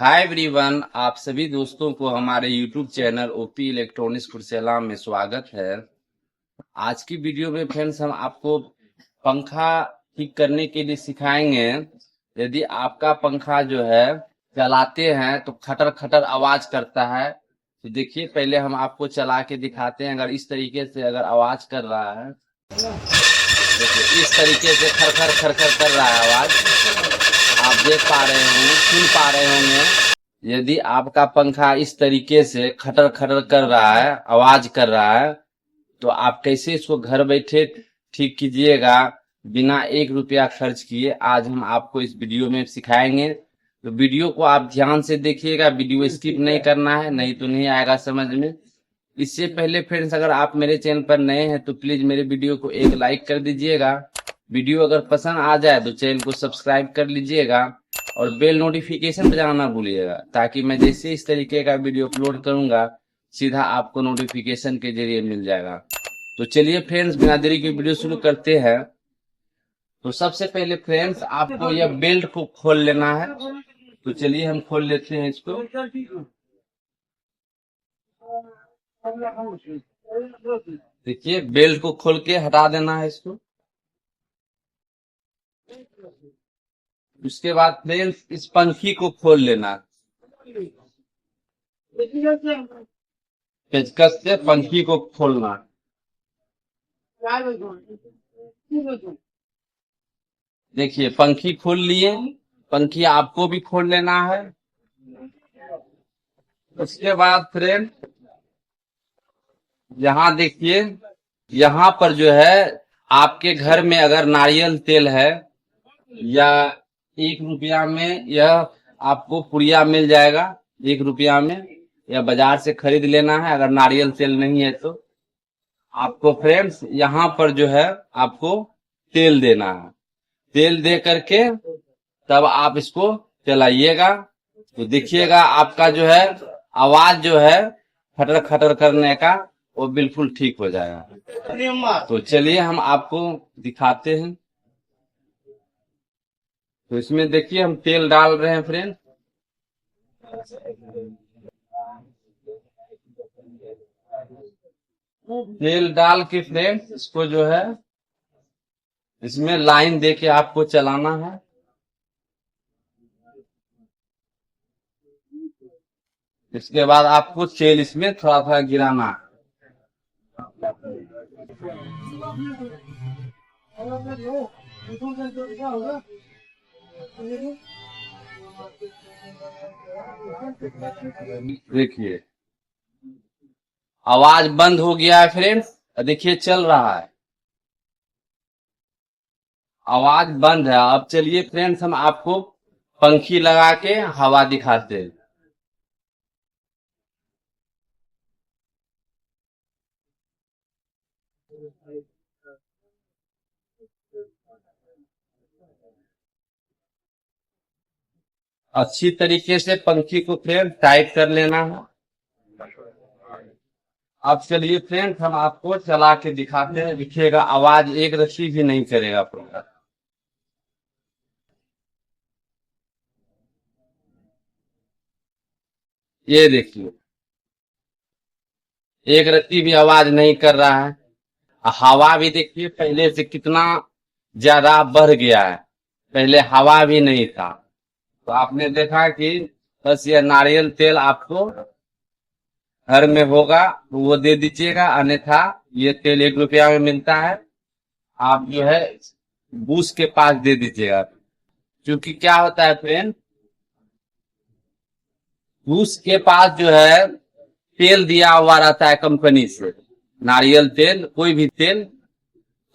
Hi everyone, आप सभी दोस्तों को हमारे YouTube channel OP electronics Kursela में स्वागत है। आज की वीडियो में फ्रेंड्स हम आपको पंखा ठीक करने के लिए सिखाएंगे। यदि आपका पंखा जो है चलाते हैं तो खटर खटर आवाज करता है, तो देखिए पहले हम आपको चला के दिखाते हैं। अगर इस तरीके से अगर आवाज कर रहा है, देखिए इस तरीके से खर खर खर खर कर रहा है आवाज, आप देख पा रहे होंगे, सुन पा रहे होंगे। यदि आपका पंखा इस तरीके से खटर खटर कर रहा है, आवाज कर रहा है, तो आप कैसे इसको घर बैठे ठीक कीजिएगा बिना 1 रुपया खर्च किए। आज हम आपको इस वीडियो में सिखाएंगे, तो वीडियो को आप ध्यान से देखिएगा, वीडियो स्किप नहीं करना है, नहीं तो नहीं आएगा समझ में। इससे पहले फ्रेंड्स, अगर आप मेरे चैनल पर नए हैं तो प्लीज मेरे वीडियो को एक लाइक कर दीजिएगा। वीडियो अगर पसंद आ जाए तो चैनल को सब्सक्राइब कर लीजिएगा और बेल नोटिफिकेशन बजाना ना भूलिएगा, ताकि मैं जैसे इस तरीके का वीडियो अपलोड करूंगा सीधा आपको नोटिफिकेशन के जरिए मिल जाएगा। तो चलिए फ्रेंड्स, बिना देरी के वीडियो शुरू करते हैं। तो सबसे पहले फ्रेंड्स, आपको यह बेल्ट को खोल लेना है। तो चलिए हम खोल लेते हैं इसको। देखिए बेल्ट को खोल के हटा देना है इसको। उसके बाद फ्रेंड्स इस पंखी को खोल लेना, पेचकस से पंखी को खोलना। देखिए पंखी खोल लिए, पंखी आपको भी खोल लेना है। उसके बाद फ्रेंड यहाँ देखिए, यहाँ पर जो है आपके घर में अगर नारियल तेल है या 1 रुपया में यह आपको पुड़िया मिल जाएगा, 1 रुपया में, या बाजार से खरीद लेना है। अगर नारियल तेल नहीं है तो आपको फ्रेंड्स यहाँ पर जो है आपको तेल देना है। तेल दे करके तब आप इसको चलाइएगा, तो देखिएगा आपका जो है आवाज जो है खटर खटर करने का वो बिल्कुल ठीक हो जाएगा। तो चलिए हम आपको दिखाते हैं। तो इसमें देखिए हम तेल डाल रहे हैं फ्रेंड। तेल डाल के फ्रेंड इसको जो है इसमें लाइन दे के आपको चलाना है। इसके बाद आपको तेल इसमें थोड़ा थोड़ा गिराना है। देखिए आवाज बंद हो गया है फ्रेंड्स, देखिए चल रहा है, आवाज बंद है। अब चलिए फ्रेंड्स हम आपको पंखी लगा के हवा दिखाते हैं। अच्छी तरीके से पंखी को फ्रेंड टाइट कर लेना है। अब चलिए फ्रेंड्स हम आपको चला के दिखाते हैं, दिखिएगा आवाज एक रत्ती भी नहीं करेगा पंखा। ये देखिए एक रत्ती भी आवाज नहीं कर रहा है। हवा भी देखिए पहले से कितना ज्यादा बढ़ गया है, पहले हवा भी नहीं था। तो आपने देखा कि बस ये नारियल तेल आपको घर में होगा तो वो दे दीजिएगा, अन्यथा ये तेल 1 रुपया में मिलता है, आप जो है बूस के पास दे दीजिएगा। क्योंकि क्या होता है फ्रेंड, बूस के पास जो है तेल दिया हुआ रहता है कंपनी से, नारियल तेल कोई भी तेल,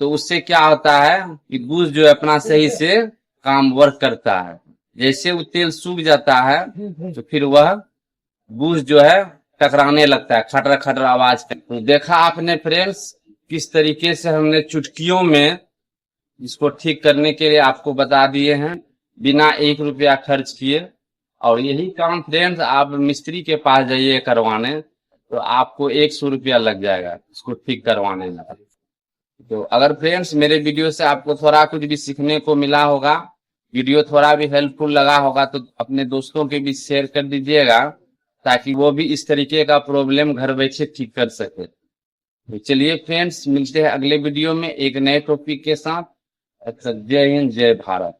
तो उससे क्या होता है कि बूस जो है अपना सही से काम वर्क करता है। जैसे वो तेल सूख जाता है तो फिर वह बूस जो है टकराने लगता है, खटर खटर आवाज। तो देखा आपने फ्रेंड्स किस तरीके से हमने चुटकियों में इसको ठीक करने के लिए आपको बता दिए हैं बिना 1 रुपया खर्च किए। और यही काम फ्रेंड्स आप मिस्त्री के पास जाइए करवाने, तो आपको 100 रुपया लग जाएगा इसको ठीक करवाने में। तो अगर फ्रेंड्स मेरे वीडियो से आपको थोड़ा कुछ भी सीखने को मिला होगा, वीडियो थोड़ा भी हेल्पफुल लगा होगा तो अपने दोस्तों के बीच शेयर कर दीजिएगा, ताकि वो भी इस तरीके का प्रॉब्लम घर बैठे ठीक कर सके। तो चलिए फ्रेंड्स, मिलते हैं अगले वीडियो में एक नए टॉपिक के साथ। अच्छा, जय हिंद, जय भारत।